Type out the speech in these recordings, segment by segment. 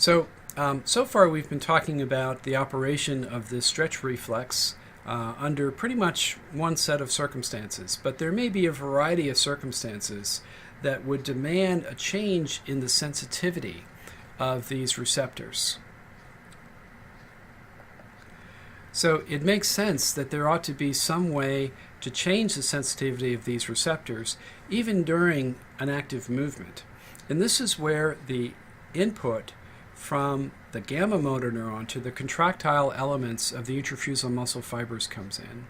So far we've been talking about the operation of this stretch reflex under pretty much one set of circumstances, but there may be a variety of circumstances that would demand a change in the sensitivity of these receptors. So it makes sense that there ought to be some way to change the sensitivity of these receptors even during an active movement. And this is where the input from the gamma motor neuron to the contractile elements of the intrafusal muscle fibers comes in.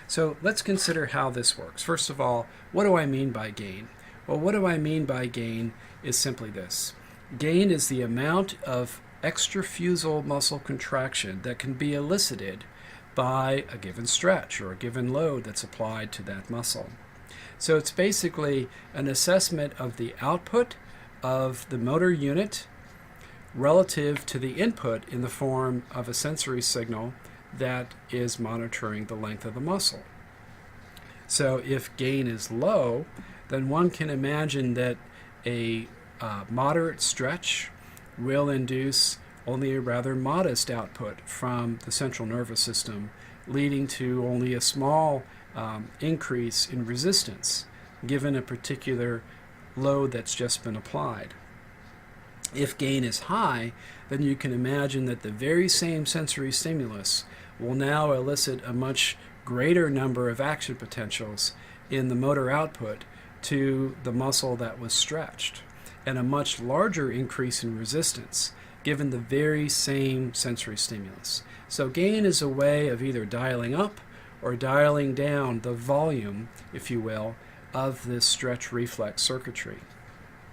So let's consider how this works. First of all, what do I mean by gain? Well, what do I mean by gain is simply this. Gain is the amount of extrafusal muscle contraction that can be elicited by a given stretch or a given load that's applied to that muscle. So it's basically an assessment of the output of the motor unit relative to the input in the form of a sensory signal that is monitoring the length of the muscle. So if gain is low, then one can imagine that a moderate stretch will induce only a rather modest output from the central nervous system, leading to only a small increase in resistance given a particular load that's just been applied. If gain is high, then you can imagine that the very same sensory stimulus will now elicit a much greater number of action potentials in the motor output to the muscle that was stretched, and a much larger increase in resistance given the very same sensory stimulus. So gain is a way of either dialing up or dialing down the volume, if you will, of this stretch reflex circuitry.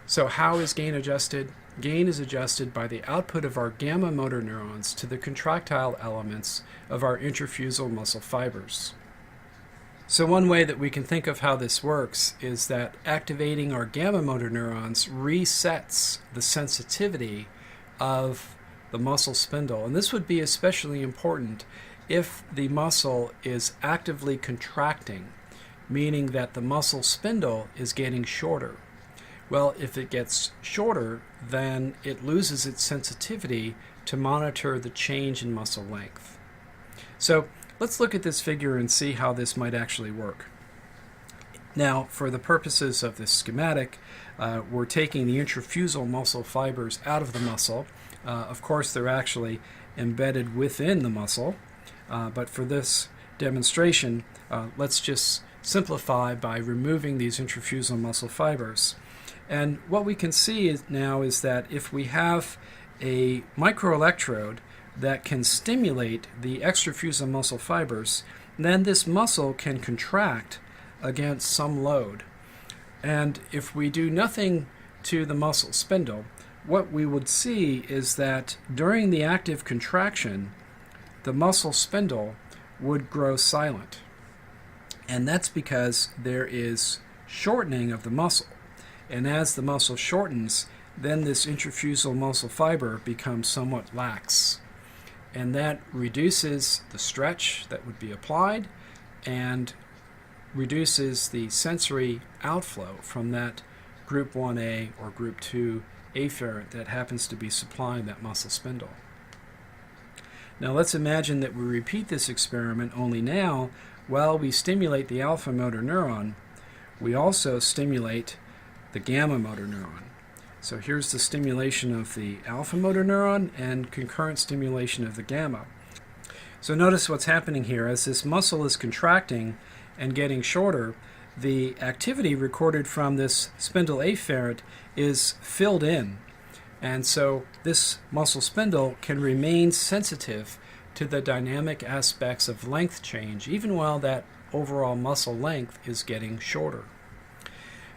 So how is gain adjusted? Gain is adjusted by the output of our gamma motor neurons to the contractile elements of our intrafusal muscle fibers. So one way that we can think of how this works is that activating our gamma motor neurons resets the sensitivity of the muscle spindle. And this would be especially important if the muscle is actively contracting, meaning that the muscle spindle is getting shorter. Well, if it gets shorter, then it loses its sensitivity to monitor the change in muscle length. So let's look at this figure and see how this might actually work. Now, for the purposes of this schematic, we're taking the intrafusal muscle fibers out of the muscle. Of course, they're actually embedded within the muscle, but for this demonstration, let's just simplify by removing these intrafusal muscle fibers. And what we can see now is that if we have a microelectrode that can stimulate the extrafusal muscle fibers, then this muscle can contract against some load. And if we do nothing to the muscle spindle, what we would see is that during the active contraction, the muscle spindle would grow silent. And that's because there is shortening of the muscle. And as the muscle shortens, then this intrafusal muscle fiber becomes somewhat lax. And that reduces the stretch that would be applied and reduces the sensory outflow from that group 1A or group 2 afferent that happens to be supplying that muscle spindle. Now let's imagine that we repeat this experiment, only now, while we stimulate the alpha motor neuron, we also stimulate the gamma motor neuron. So here's the stimulation of the alpha motor neuron and concurrent stimulation of the gamma. So notice what's happening here. As this muscle is contracting and getting shorter, the activity recorded from this spindle afferent is filled in. And so this muscle spindle can remain sensitive to the dynamic aspects of length change, even while that overall muscle length is getting shorter.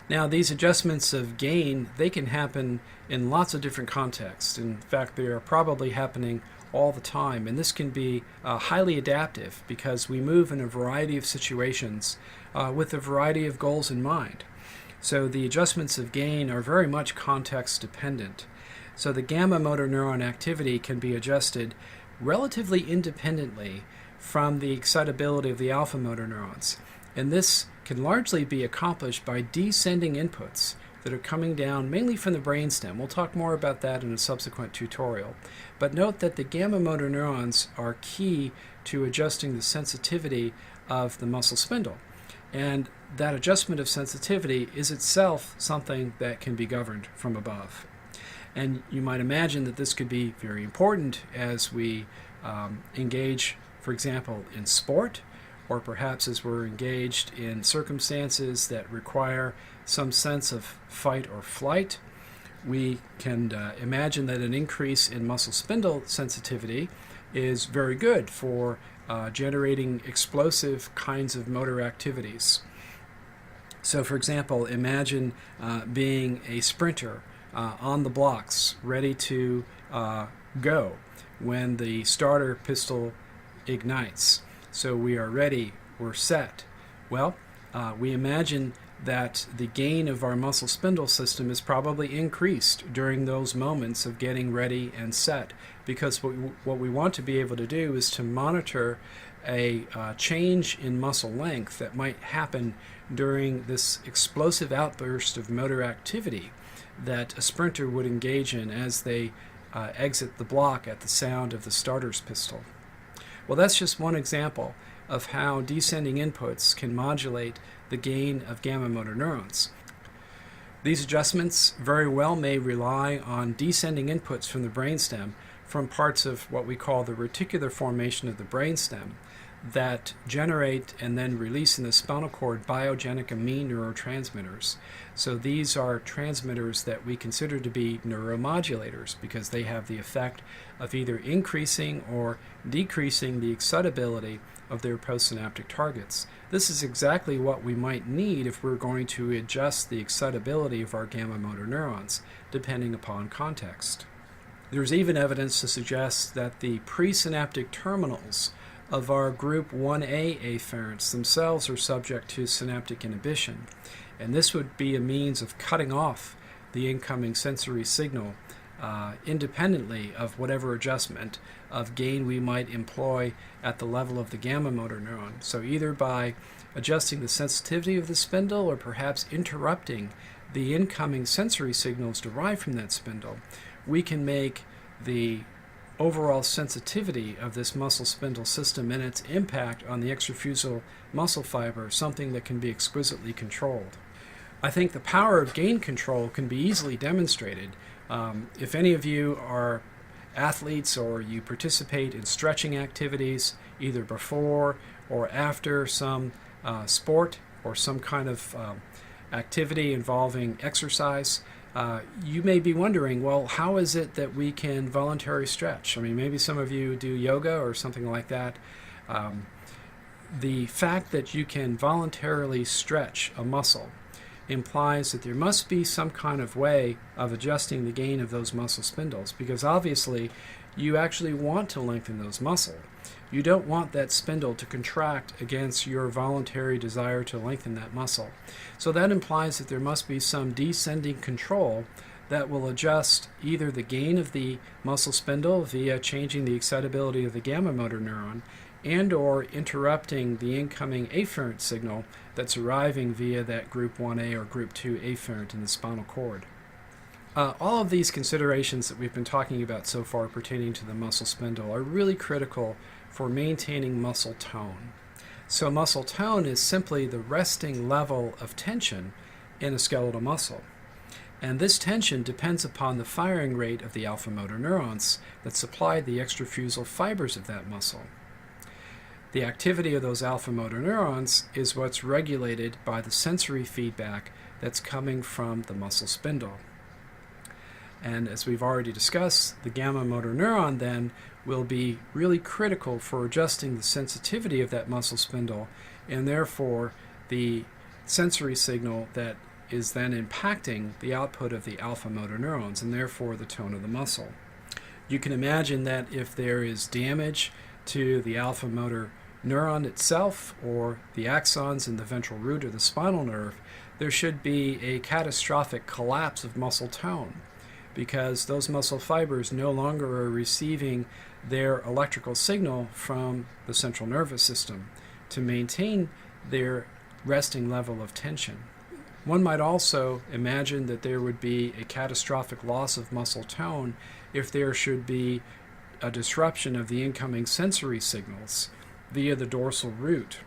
Now, these adjustments of gain, they can happen in lots of different contexts. In fact, they are probably happening all the time, and this can be highly adaptive because we move in a variety of situations with a variety of goals in mind. So the adjustments of gain are very much context dependent. So the gamma motor neuron activity can be adjusted relatively independently from the excitability of the alpha motor neurons. And this can largely be accomplished by descending inputs that are coming down mainly from the brainstem. We'll talk more about that in a subsequent tutorial. But note that the gamma motor neurons are key to adjusting the sensitivity of the muscle spindle. And that adjustment of sensitivity is itself something that can be governed from above. And you might imagine that this could be very important as we engage, for example, in sport, or perhaps as we're engaged in circumstances that require some sense of fight or flight. We can imagine that an increase in muscle spindle sensitivity is very good for generating explosive kinds of motor activities. So, for example, imagine being a sprinter on the blocks, ready to go when the starter pistol ignites. So we are ready, we're set. Well, we imagine that the gain of our muscle spindle system is probably increased during those moments of getting ready and set, because what we want to be able to do is to monitor a change in muscle length that might happen during this explosive outburst of motor activity that a sprinter would engage in as they exit the block at the sound of the starter's pistol. Well, that's just one example of how descending inputs can modulate the gain of gamma motor neurons. These adjustments very well may rely on descending inputs from the brainstem from parts of what we call the reticular formation of the brainstem that generate and then release in the spinal cord biogenic amine neurotransmitters. So these are transmitters that we consider to be neuromodulators because they have the effect of either increasing or decreasing the excitability of their postsynaptic targets. This is exactly what we might need if we're going to adjust the excitability of our gamma motor neurons, depending upon context. There's even evidence to suggest that the presynaptic terminals of our group 1A afferents themselves are subject to synaptic inhibition, and this would be a means of cutting off the incoming sensory signal independently of whatever adjustment of gain we might employ at the level of the gamma motor neuron. So either by adjusting the sensitivity of the spindle or perhaps interrupting the incoming sensory signals derived from that spindle, we can make the overall sensitivity of this muscle spindle system and its impact on the extrafusal muscle fiber something that can be exquisitely controlled. I think the power of gain control can be easily demonstrated. If any of you are athletes or you participate in stretching activities either before or after some sport or some kind of activity involving exercise, you may be wondering, well, how is it that we can voluntarily stretch? I mean, maybe some of you do yoga or something like that. The fact that you can voluntarily stretch a muscle implies that there must be some kind of way of adjusting the gain of those muscle spindles, because obviously you actually want to lengthen those muscles. You don't want that spindle to contract against your voluntary desire to lengthen that muscle. So that implies that there must be some descending control that will adjust either the gain of the muscle spindle via changing the excitability of the gamma motor neuron and or interrupting the incoming afferent signal that's arriving via that group 1A or group 2 afferent in the spinal cord. All of these considerations that we've been talking about so far pertaining to the muscle spindle are really critical for maintaining muscle tone. So muscle tone is simply the resting level of tension in a skeletal muscle. And this tension depends upon the firing rate of the alpha motor neurons that supply the extrafusal fibers of that muscle. The activity of those alpha motor neurons is what's regulated by the sensory feedback that's coming from the muscle spindle. And as we've already discussed, the gamma motor neuron then will be really critical for adjusting the sensitivity of that muscle spindle and therefore the sensory signal that is then impacting the output of the alpha motor neurons and therefore the tone of the muscle. You can imagine that if there is damage to the alpha motor neuron itself or the axons in the ventral root or the spinal nerve, there should be a catastrophic collapse of muscle tone, because those muscle fibers no longer are receiving their electrical signal from the central nervous system to maintain their resting level of tension. One might also imagine that there would be a catastrophic loss of muscle tone if there should be a disruption of the incoming sensory signals via the dorsal root.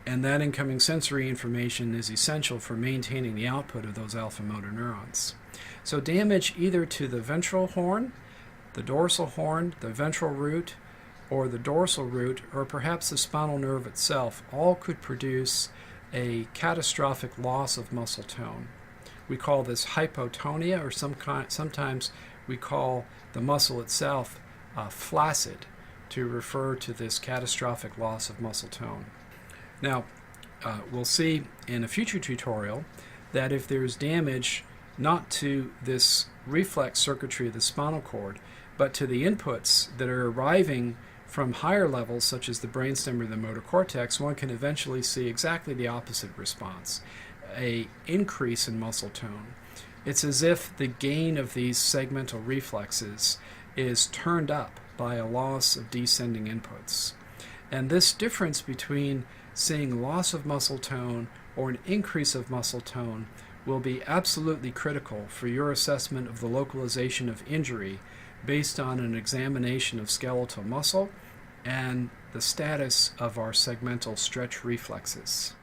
And that incoming sensory information is essential for maintaining the output of those alpha motor neurons. So damage either to the ventral horn, the dorsal horn, the ventral root, or the dorsal root, or perhaps the spinal nerve itself, all could produce a catastrophic loss of muscle tone. We call this hypotonia, or sometimes we call the muscle itself flaccid to refer to this catastrophic loss of muscle tone. Now, we'll see in a future tutorial that if there's damage not to this reflex circuitry of the spinal cord, but to the inputs that are arriving from higher levels, such as the brainstem or the motor cortex, one can eventually see exactly the opposite response, an increase in muscle tone. It's as if the gain of these segmental reflexes is turned up by a loss of descending inputs. And this difference between seeing loss of muscle tone or an increase of muscle tone will be absolutely critical for your assessment of the localization of injury based on an examination of skeletal muscle and the status of our segmental stretch reflexes.